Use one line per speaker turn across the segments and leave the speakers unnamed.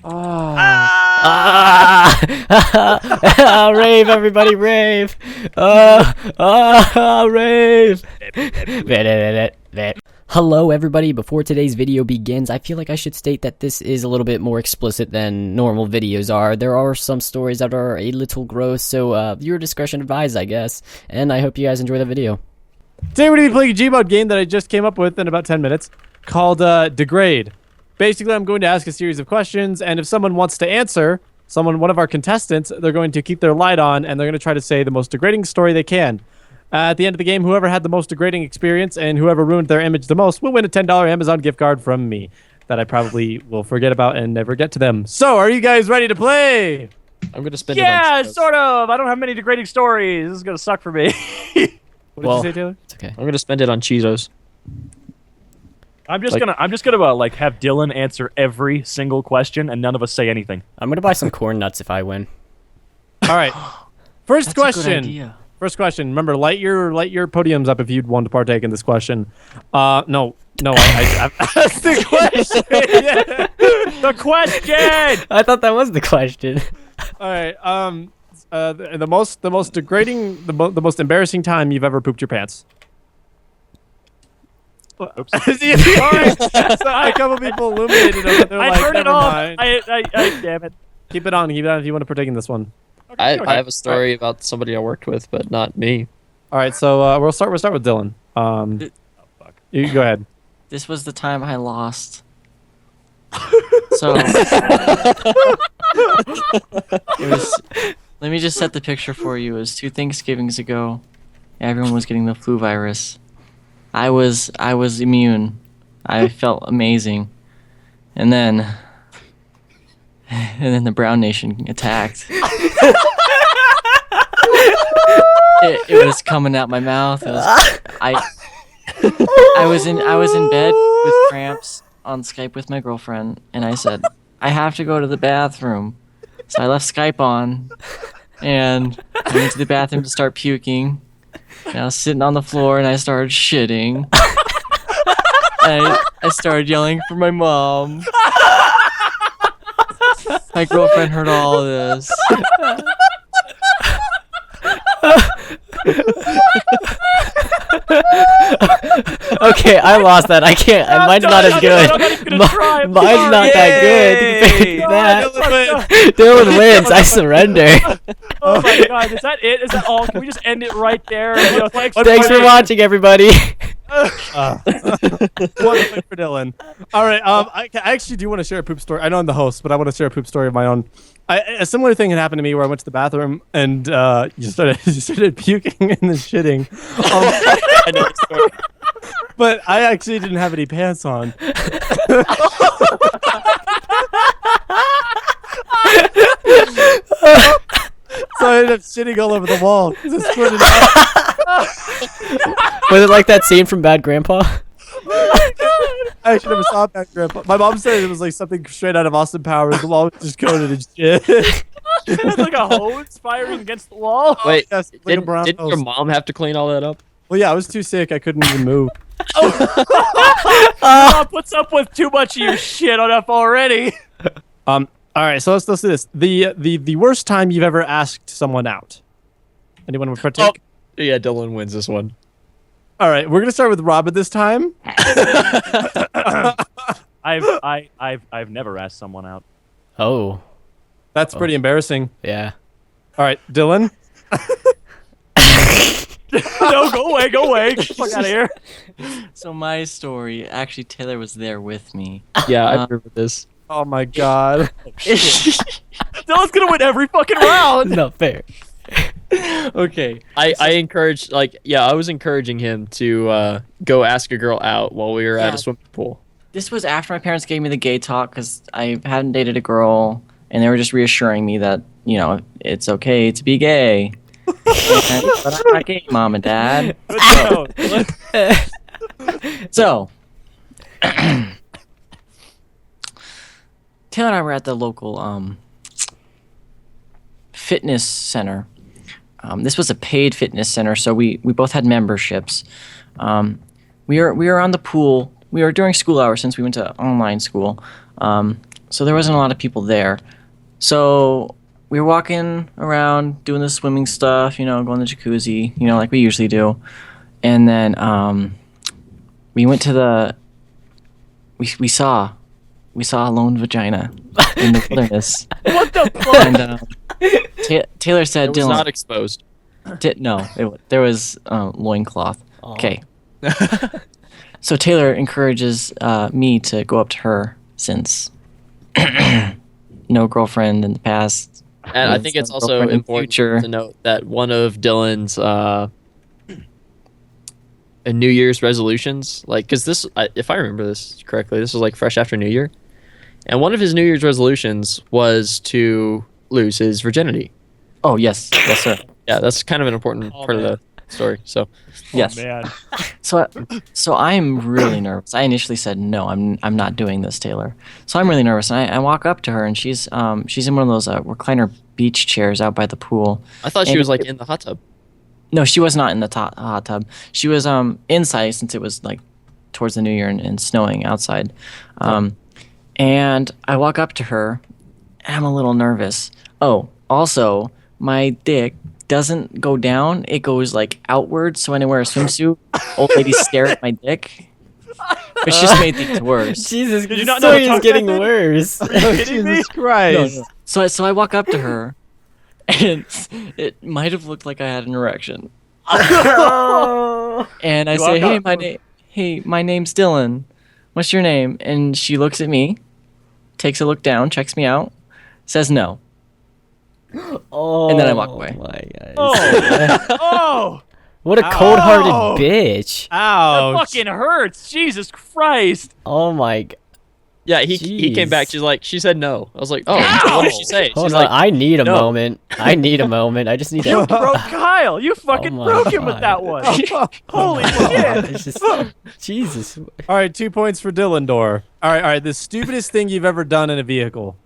Rave, everybody, rave! Rave! Hello, everybody. Before today's video begins, I feel like I should state that this is a little bit more explicit than normal videos are. There are some stories that are a little gross, so your discretion advised, I guess. And I hope you guys enjoy the video.
Today we're going to be playing a Gmod game that I just came up with in about 10 minutes called Degrade. Basically, I'm going to ask a series of questions, and if someone wants to answer, one of our contestants, they're going to keep their light on, and they're going to try to say the most degrading story they can. At the end of the game, whoever had the most degrading experience and whoever ruined their image the most will win a $10 Amazon gift card from me that I probably will forget about and never get to them. So, are you guys ready to play?
I'm going to spend it on Cheetos.
Sort of. I don't have many degrading stories. This is going to suck for me.
What did you say, Taylor?
It's okay.
I'm going to spend it on Cheetos.
I'm just gonna like have Dylan answer every single question and none of us say anything.
I'm gonna buy some corn nuts if I win.
All right. First
That's
question.
a good idea.
First question. Remember, light your podiums up if you'd want to partake in this question. No, I asked the question. Yeah.
The question.
I thought that was the question.
All right. The most degrading, the most embarrassing time you've ever pooped your pants.
Oops.
A couple people illuminated them. They're
I
like,
turned it
never
off.
mind.
I damn it.
Keep it on if you want to partake in this one.
I have a story about somebody I worked with, but not me.
All right, so we'll start with Dylan. You go ahead.
This was the time I lost. So it was. Let me just set the picture for you. It was 2 Thanksgivings ago. Everyone was getting the flu virus. I was immune. I felt amazing. And then the Brown Nation attacked. It was coming out my mouth. I was in bed with cramps on Skype with my girlfriend, and I said, I have to go to the bathroom. So I left Skype on, and I went to the bathroom to start puking. And I was sitting on the floor, and I started shitting. I started yelling for my mom. My girlfriend heard all of this.
Okay, I lost that. I can't. Mine's not as good. Mine's not that good compared to that. Dylan wins. I surrender.
Oh my god, is that it? Is that all? Can we just end it right there? You know, thanks
for watching, everybody.
One point for Dylan. All right. I actually do want to share a poop story. I know I'm the host, but I want to share a poop story of my own. A similar thing had happened to me where I went to the bathroom and you started puking and then shitting.
I know the story.
But I actually didn't have any pants on. So I ended up shitting all over the wall. Was
it like that scene from Bad Grandpa?
I actually never saw Bad Grandpa. My mom said it was like something straight out of Austin Powers. The wall was just coated in shit.
It's like a hose firing against the wall.
Wait,
Yes, like
didn't your mom have to clean all that up?
Well, yeah, I was too sick. I couldn't even move.
Mom puts up with too much of your shit on up already.
All right, so let's do this. The worst time you've ever asked someone out. Anyone would partake?
Oh, yeah, Dylan wins this one.
All right, we're gonna start with Robin this time.
I've never asked someone out.
Oh,
That's pretty embarrassing.
yeah.
All right, Dylan.
No, go away, get the fuck out of here.
So my story, actually Taylor was there with me.
Yeah, I remember this.
Oh my God.
Dylan's gonna win every fucking round.
Not fair.
Okay.
I was encouraging him to go ask a girl out while we were at a swimming pool.
This was after my parents gave me the gay talk because I hadn't dated a girl, and they were just reassuring me that, you know, it's okay to be gay. But I'm not gay, Mom and Dad. So, Taylor and I were at the local fitness center. This was a paid fitness center, so we both had memberships. We were on the pool. We were during school hours since we went to online school. so there wasn't a lot of people there. So we were walking around doing the swimming stuff, going to the jacuzzi, like we usually do. And then we went to we saw a lone vagina in the wilderness.
What the fuck?
And Taylor said,
It was
"Dylan,
not exposed.
no, there was loincloth." Okay. So Taylor encourages me to go up to her since no girlfriend in the past.
And I think it's also
girlfriend in the
important
future.
to note that one of Dylan's New Year's resolutions, like, because this, if I remember this correctly, this was like fresh after New Year, and one of his New Year's resolutions was to lose his virginity.
Oh yes, yes sir.
Yeah, that's kind of an important part of the story. So,
Yes.
Oh, man.
So I'm really nervous. I initially said no, I'm not doing this, Taylor. So I'm really nervous, and I walk up to her, and she's in one of those recliner beach chairs out by the pool.
I thought she
And
was like in the hot tub.
No, she was not in the hot tub. She was inside since it was like towards the new year and snowing outside. And I walk up to her, and I'm a little nervous. Oh, also, my dick doesn't go down; it goes like outward. So when I wear a swimsuit, old ladies stare at my dick, which just made things worse.
Jesus,
Did you
the
not know to
story is
talk
getting
like that?
worse.
Kidding me?
Jesus Christ.
No. So I walk up to her, and it might have looked like I had an erection. And I
You
say,
walk up.
hey, my name's Dylan. What's your name? And she looks at me, takes a look down, checks me out, says no.
Oh,
And then I walk away.
My God.
Oh. Oh.
What a cold-hearted
Ow.
bitch.
That
Ouch.
fucking hurts. Jesus Christ.
Oh my God.
Yeah, he came back.
Jeez.
She said no. I was like, oh,
Ow.
what did she say?
Hold
She's
on,
like,
I need a
no.
moment. I need a moment. I just need
You
to.
broke Kyle. You fucking
Oh my
broke him with
God.
that one. Holy shit.
It's just, Jesus.
All right, 2 points for Dylan Door. All right. The stupidest thing you've ever done in a vehicle.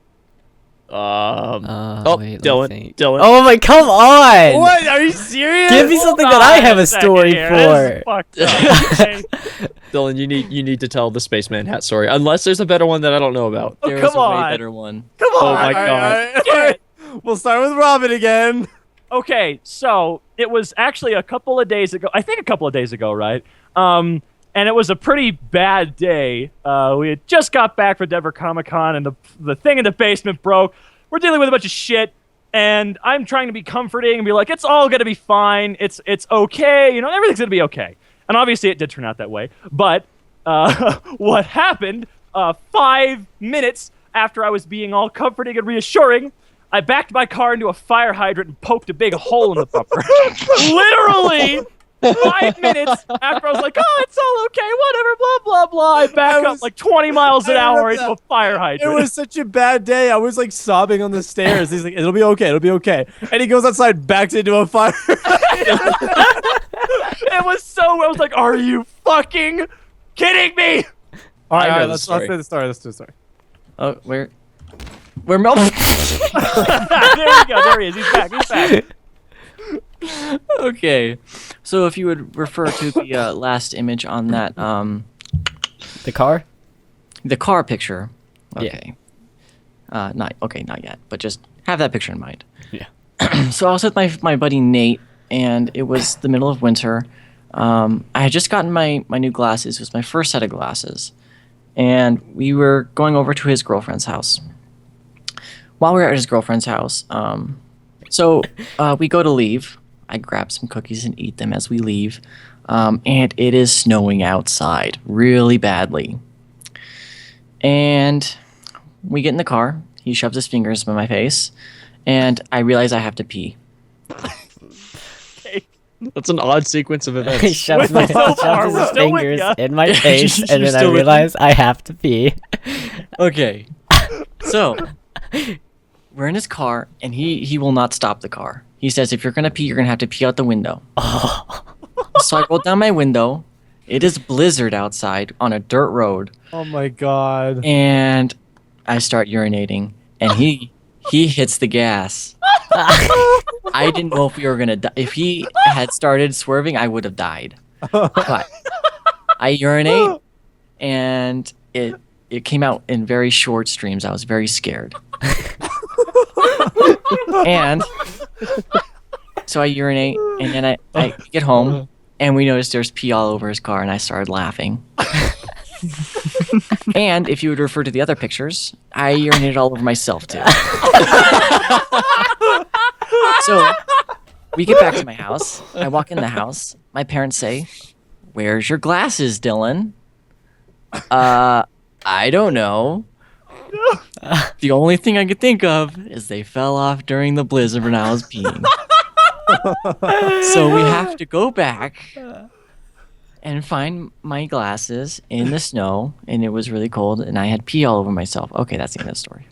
oh,
wait, let me
Dylan,
think.
Dylan.
Oh my, come on!
What? Are you serious?
Give me something that I have a story
This
for.
is fucked up. Okay.
Dylan, you need to tell the spaceman hat story, unless there's a better one that I don't know about.
Oh,
There's
come
a
on.
way better one.
Come on.
Oh my
All
God.
right. We'll start with Robin again.
Okay, so it was actually a couple of days ago. I think a couple of days ago, right? And it was a pretty bad day. We had just got back from Denver Comic Con, and the thing in the basement broke. We're dealing with a bunch of shit, and I'm trying to be comforting and be like, it's all gonna be fine. It's okay. Everything's gonna be okay. And obviously, it did turn out that way. But what happened? 5 minutes after I was being all comforting and reassuring, I backed my car into a fire hydrant and poked a big hole in the bumper. Literally 5 minutes after I was like, oh, it's all okay, whatever, blah, blah, blah. I back up like 20 miles an
I
hour
remember
into a
that.
fire
It
hydrant.
was such a bad day. I was like sobbing on the stairs. He's like, it'll be okay. It'll be okay. And he goes outside, backs into a fire.
It was so, I was like, are you fucking kidding me?
All
I know
right,
the
let's
story.
say the story. Let's do the story.
Oh, we're melting.
There we go, there he is. He's back, he's back.
Okay, so if you would refer to the last image on that,
The car?
the car picture.
Yeah.
Okay. Not yet, but just have that picture in mind.
Yeah.
So I was with my buddy Nate, and it was the middle of winter. I had just gotten my new glasses. It was my first set of glasses, and we were going over to his girlfriend's house. While we were at his girlfriend's house, we go to leave. I grab some cookies and eat them as we leave, and it is snowing outside really badly. And we get in the car. He shoves his fingers in my face, and I realize I have to pee.
That's an odd sequence of
He
events.
shoves,
We're still far,
shoves
we're
his
still with
fingers
ya.
in my face,
You're
and then I
still with me?
realize I have to pee.
Okay. So, we're in his car, and he will not stop the car. He says, if you're going to pee, you're going to have to pee out the window. So I roll down my window. It is blizzard outside on a dirt road,
Oh my god.
and I start urinating, and he hits the gas. I didn't know if we were going to die. If he had started swerving, I would have died. But I urinate, and it it came out in very short streams. I was very scared. And so I urinate, and then I get home, and we noticed there's pee all over his car, and I started laughing. And if you would refer to the other pictures, I urinated all over myself too. So we get back to my house. I walk in the house. My parents say, "Where's your glasses, Dylan?" I don't know. The only thing I could think of is they fell off during the blizzard when I was peeing. So we have to go back and find my glasses in the snow, and it was really cold, and I had pee all over myself. Okay, that's the end of the story.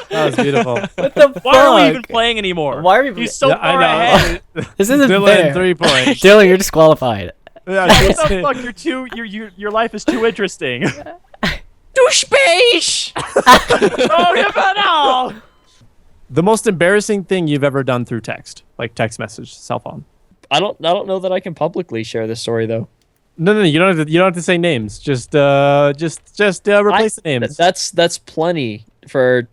That was beautiful.
What the
Why are we
fuck?
even playing anymore?
Why are we?
He's so
Yeah,
far
I
ahead.
know.
This isn't
Dylan,
fair.
3 points.
Dylan, you're disqualified.
Yeah,
What the fuck? Your life is too interesting.
To space!
Oh, yeah, no!
the most embarrassing thing you've ever done through text, like text message, cell phone.
I don't know that I can publicly share this story though.
No, you don't have to say names. Just replace the names.
That's plenty for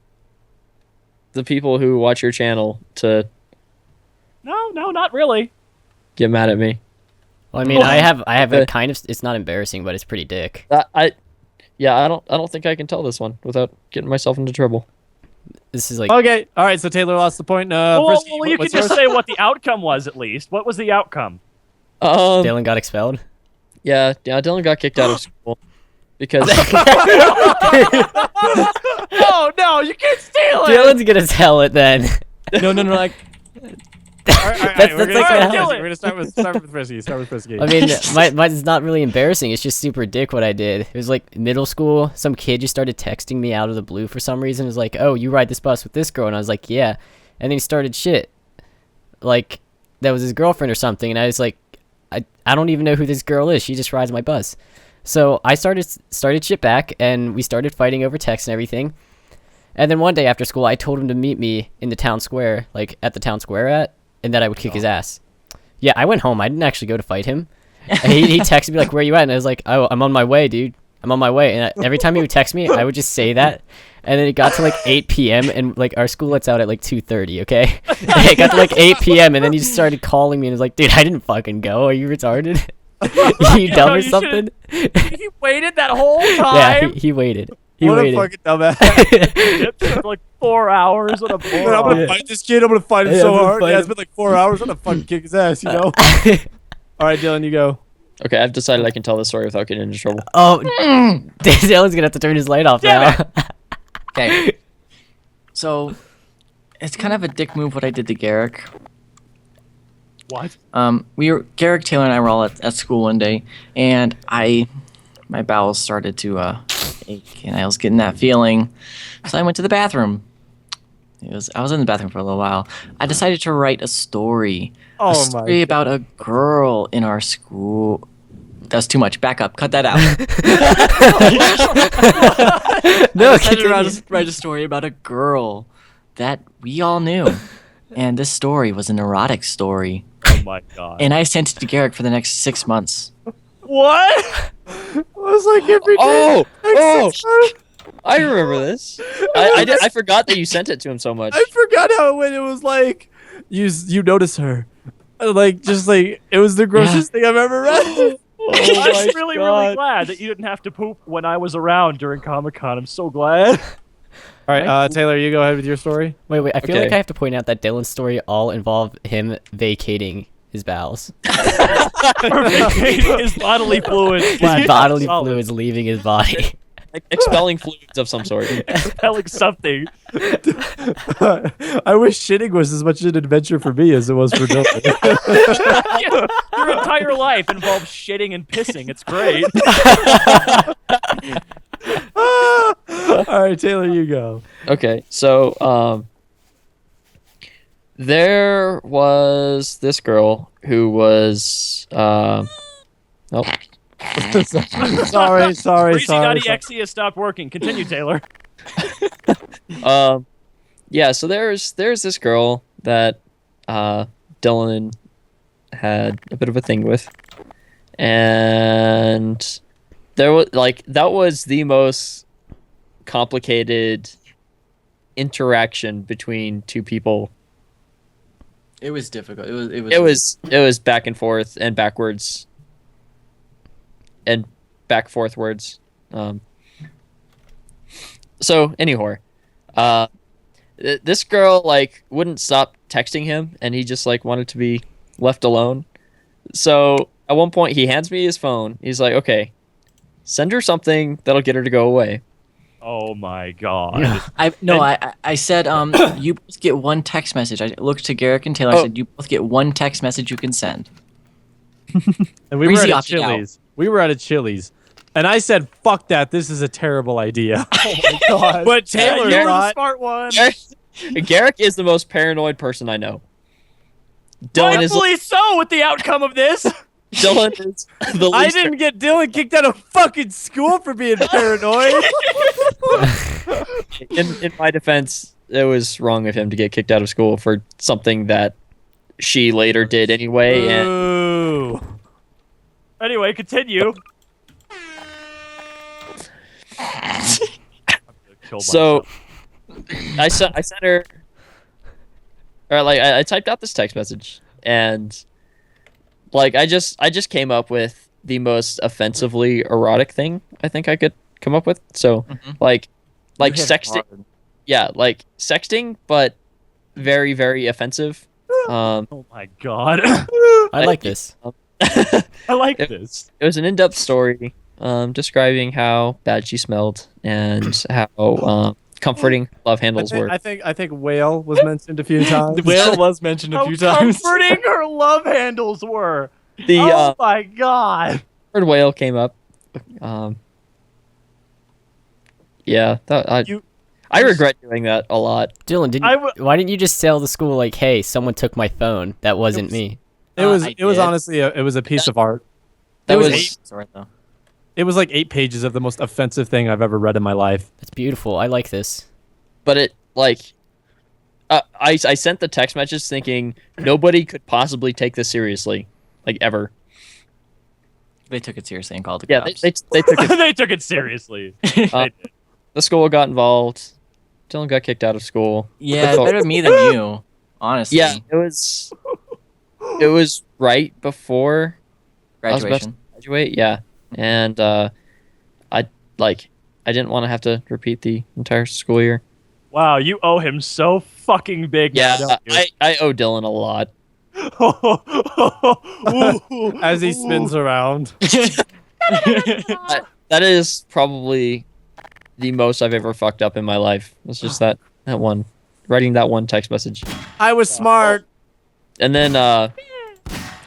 the people who watch your channel to
No, not really.
get mad at me.
Well, I mean, I have a kind of. It's not embarrassing, but it's pretty dick.
I don't think I can tell this one without getting myself into trouble.
This is like.
Okay, all right. So Taylor lost the point. Frisky,
Well, you
what's
could just
yours?
say what the outcome was at least. What was the outcome?
Dylan got expelled.
Yeah, Dylan got kicked out of school because
Oh no, you can't steal it.
Dylan's gonna tell it then.
No, like,
All right,
That's
we're
like
gonna
how-
we're gonna start with Frisky. Start with Frisky.
I mean, mine's not really embarrassing. It's just super dick what I did. It was like middle school. Some kid just started texting me out of the blue for some reason. It was like, "Oh, you ride this bus with this girl," and I was like, "Yeah," and then he started shit, like that was his girlfriend or something, and I was like, I don't even know who this girl is. She just rides my bus. So I started shit back, and we started fighting over text and everything. And then one day after school, I told him to meet me in the town square, like at the town square and that I would kick his ass. Yeah, I went home. I didn't actually go to fight him. he texted me like, "Where you at?" And I was like, "Oh, I'm on my way, dude. I'm on my way." And every time he would text me, I would just say that. And then it got to like 8 p.m. and like our school lets out at like 2:30, okay? And it got to like 8 p.m. and then he just started calling me and was like, "Dude, I didn't fucking go. Are you retarded? You dumb or
you
something?"
He waited that whole
Yeah,
time.
he waited. He
what
waited.
a fucking dumbass.
It took like 4 hours. What a
I'm gonna
moron.
fight this kid. I'm gonna fight him
Yeah,
so
I'm gonna
hard.
fight
Yeah, it's
him.
been like 4 hours. I'm gonna fucking kick his ass, you know? All right, Dylan, you go.
okay, I've decided I can tell this story without getting into trouble.
Oh, Dylan's gonna have to turn his light off
Damn
now.
okay. So, it's kind of a dick move what I did to Garrick.
What?
Garrick, Taylor, and I were all at school one day, and my bowels started to ache, and I was getting that feeling, so I went to the bathroom. I was in the bathroom for a little while. I decided to write a story.
Oh
A
my
story about a girl in our school. That's too much. Back up. Cut that out.
No,
I decided to
continue.
write a story about a girl that we all knew. And this story was an erotic story.
Oh my god.
And I sent it to Garrick for the next 6 months.
What?
It was like every day.
Oh, I remember this. I forgot that you sent it to him so much.
I forgot how it went. It was like you notice her, like just like it was the grossest thing I've ever read.
I'm really glad that you didn't have to poop when I was around during Comic-Con. I'm so glad.
All right, Taylor, you go ahead with your story.
Wait. I feel
Okay.
like I have to point out that Dylan's story all involved him vacating his bowels.
His bodily fluids.
His bodily
Solid.
fluids leaving his body.
Expelling fluids of some sort.
Expelling something.
I wish shitting was as much an adventure for me as it was for Dylan.
Your entire life involves shitting and pissing. It's great.
All right, Taylor, you go.
Okay, so there was this girl who was oh,
Freezy.exe has stopped working. Continue, Taylor.
yeah, so there's this girl that Dylan had a bit of a thing with, and there was like that was the most complicated interaction between two people.
It was difficult.
It was back and forth and backwards and back forth words. So anyhow, this girl like wouldn't stop texting him, and he just like wanted to be left alone. So at one point, he hands me his phone. He's like, "Okay, send her something that'll get her to go away."
Oh my god.
I said you both get one text message. I looked to Garrick and Taylor. I said you both get one text message you can send.
And we were
Breezy
at a
opted out.
Chili's. We were at a Chili's. And I said, fuck that. This is a terrible idea.
Oh my god.
But Taylor
you were the
thought,
smart one.
Garrick is the most paranoid person I know. Dylan is
Rightfully so with the outcome of this.
Dylan is the
I
least.
didn't get Dylan kicked out of fucking school for being paranoid.
In my defense, it was wrong of him to get kicked out of school for something that she later did anyway. And
Ooh.
Anyway, continue.
so I sent her, or like I typed out this text message, and like I just came up with the most offensively erotic thing I think I could come up with. So like
You hit
sexting,
hard.
yeah, like sexting, but very very offensive.
Oh my god.
I like this.
I like
It-
this.
It was an in-depth story describing how bad she smelled and how comforting love handles were.
I think whale was mentioned a few times.
The whale was mentioned a
How
few times.
comforting her love handles were.
The
Oh my god.
word whale came up. Yeah,
You-
I regret doing that a lot.
Dylan, why didn't you just tell the school like, "Hey, someone took my phone. That wasn't me."
It was
I
it was
did.
honestly it was a piece of art.
That
It was
was
Sorry, though.
It was like 8 pages of the most offensive thing I've ever read in my life.
That's beautiful. I like this.
but it like I sent the text message thinking nobody could possibly take this seriously, like ever.
They took it seriously and called the
Yeah,
cops.
they took it.
They took it seriously.
The school got involved. Dylan got kicked out of school.
Yeah, it's better me than you, honestly.
Yeah, it was right before I was about to
Graduation.
graduate. Yeah, and I didn't want to have to repeat the entire school year.
Wow, you owe him so fucking big. now,
Yeah,
don't you?
I owe Dylan a lot.
As he spins around.
That is probably the most I've ever fucked up in my life. It's just that one, writing that one text message,
I was smart.
and then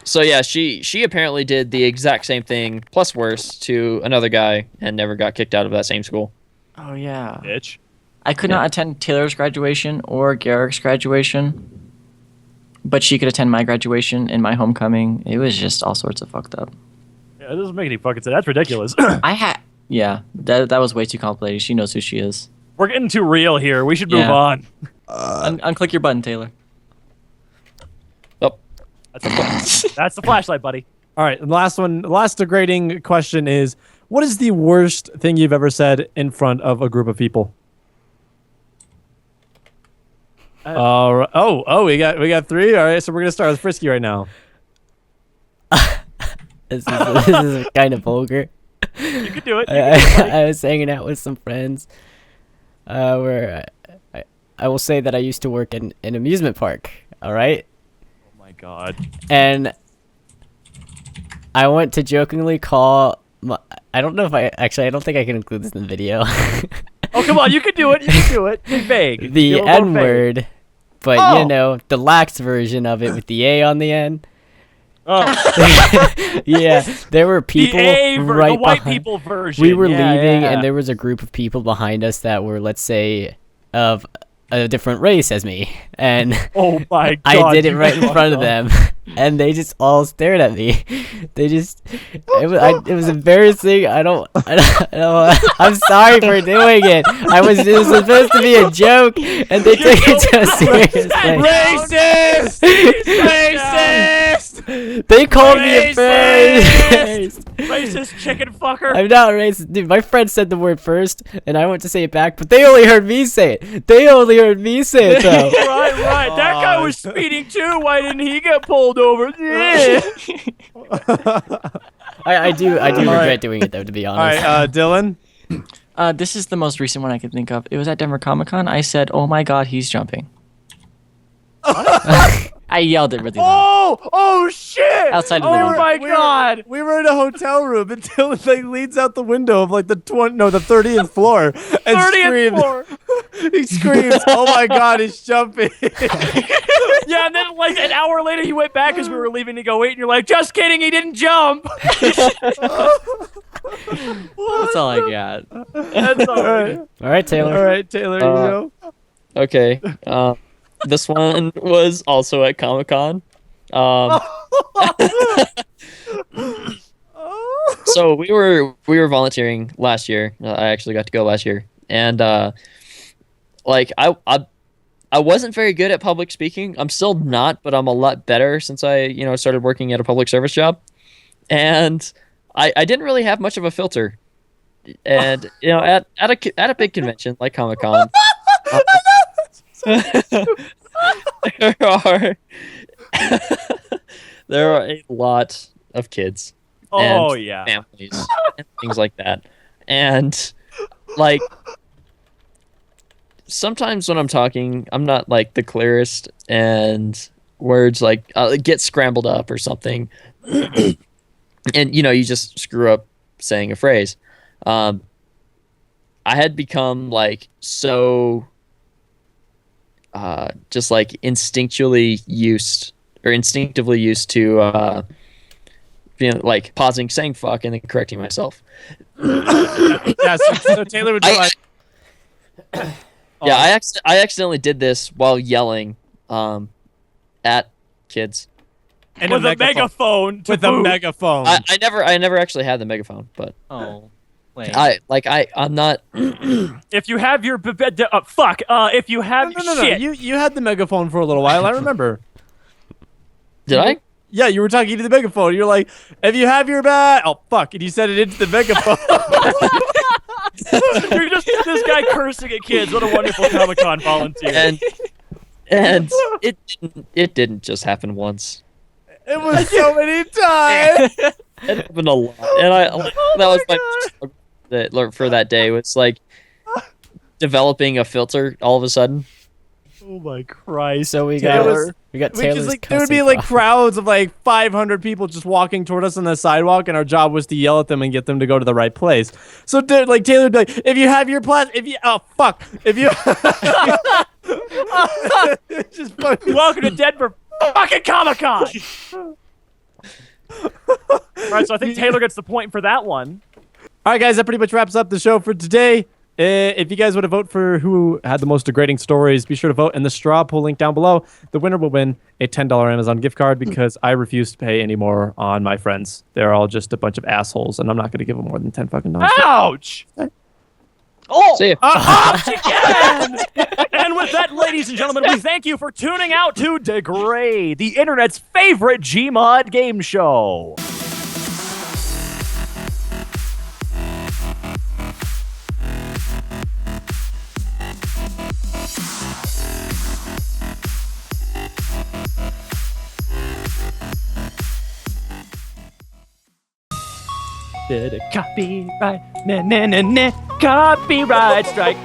so yeah, she apparently did the exact same thing plus worse to another guy and never got kicked out of that same school.
Oh, yeah.
Bitch.
I could not attend Taylor's graduation or Garrick's graduation, but she could attend my graduation and my homecoming. It was just all sorts of fucked up.
Yeah, it doesn't make any fucking sense. That's ridiculous.
Yeah, that was way too complicated. She knows who she is.
We're getting too real here. We should move
Yeah.
on.
Unclick your button, Taylor.
Oh,
That's the flashlight, buddy.
All right, and the last degrading question is, what is the worst thing you've ever said in front of a group of people? We got 3. All right, so we're gonna start with Frisky right now.
This is kind of vulgar.
You can do it.
I was hanging out with some friends, where I will say that I used to work in an amusement park. All right,
Oh my god.
and I went to jokingly call. I don't know if I think I can include this in the video.
Oh, come on. You can do it. You can do it. Be vague.
The
Be a little
N
vague.
word, but
Oh.
you know, the lax version of it with the A on the end.
Oh,
Yeah, there were people
the
right
the white
behind.
people version.
We were
Yeah,
leaving,
yeah.
and there was a group of people behind us that were, let's say, of a different race as me, and
Oh my god.
I did it
you
right in
fucked
front of
up.
them, and they just all stared at me. It was embarrassing. I'm sorry for doing it. It was supposed to be a joke, and they took it so seriously.
Racist! Racist! Racist!
They called me a
Racist!
racist.
Racist chicken fucker.
I'm not racist, dude. My friend said the word first, and I went to say it back, but they only heard me say it. They only heard me say it though.
Right. That guy was speeding too. Why didn't he get pulled over? Yeah.
I do regret doing it though, to be
All
honest.
right, Dylan.
This is the most recent one I could think of. It was at Denver Comic Con. I said, "Oh my God, he's jumping." I yelled it really loud.
Oh shit!
Outside of the
Oh
window.
my God.
We were in a hotel room and Dylan like leans out the window of like the 30th floor and
30th
screams.
floor.
He screams, "Oh my God, he's jumping!"
Yeah, and then like an hour later, he went back as we were leaving to go eat, and you're like, "Just kidding, he didn't jump."
That's all I got.
That's all right.
All right, Taylor.
All right, Taylor, you go.
Okay. This one was also at Comic-Con. So we were volunteering last year. I actually got to go last year, and like I wasn't very good at public speaking. I'm still not, but I'm a lot better since I started working at a public service job, and I didn't really have much of a filter, and at a big convention like Comic-Con. There are there are a lot of kids
Oh
and
yeah.
families and things like that, and like sometimes when I'm talking, I'm not like the clearest, and words like get scrambled up or something, and you just screw up saying a phrase. I had become like so just like instinctively used to like pausing, saying fuck, and then correcting myself.
Yeah, so Taylor would be like,
Yeah, I accidentally did this while yelling at kids.
and
With a megaphone. To
with a
boot.
megaphone.
I never actually had the megaphone, but
Oh, wait.
I'm not.
If you have your fuck. If you have
no.
shit.
You had the megaphone for a little while. I remember.
Did I?
Yeah, you were talking to the megaphone. You're like, if you have your oh fuck, and you said it into the megaphone.
You're just this guy cursing at kids. What a wonderful Comic-Con volunteer.
And it didn't just happen once.
It was so many times.
It happened a lot, and that was my first struggle for that day. Was like developing a filter all of a sudden.
Oh my Christ.
So we
Taylor.
got
Which
Taylor's
is like there would
cussing
be like
problem.
crowds of like 500 people just walking toward us on the sidewalk, and our job was to yell at them and get them to go to the right place. So like Taylor would be like, if you have your if you just fucking
Welcome to Denver fucking Comic-Con. Alright, so I think Taylor gets the point for that one.
All right, guys, that pretty much wraps up the show for today. If you guys want to vote for who had the most degrading stories, be sure to vote in the straw poll link down below. The winner will win a $10 Amazon gift card because I refuse to pay any more on my friends. They're all just a bunch of assholes, and I'm not going to give them more than 10 fucking dollars.
Ouch!
See ya.
Ouch again! And with that, ladies and gentlemen, we thank you for tuning out to Degrade, the internet's favorite Gmod game show. Copyright, copyright strike.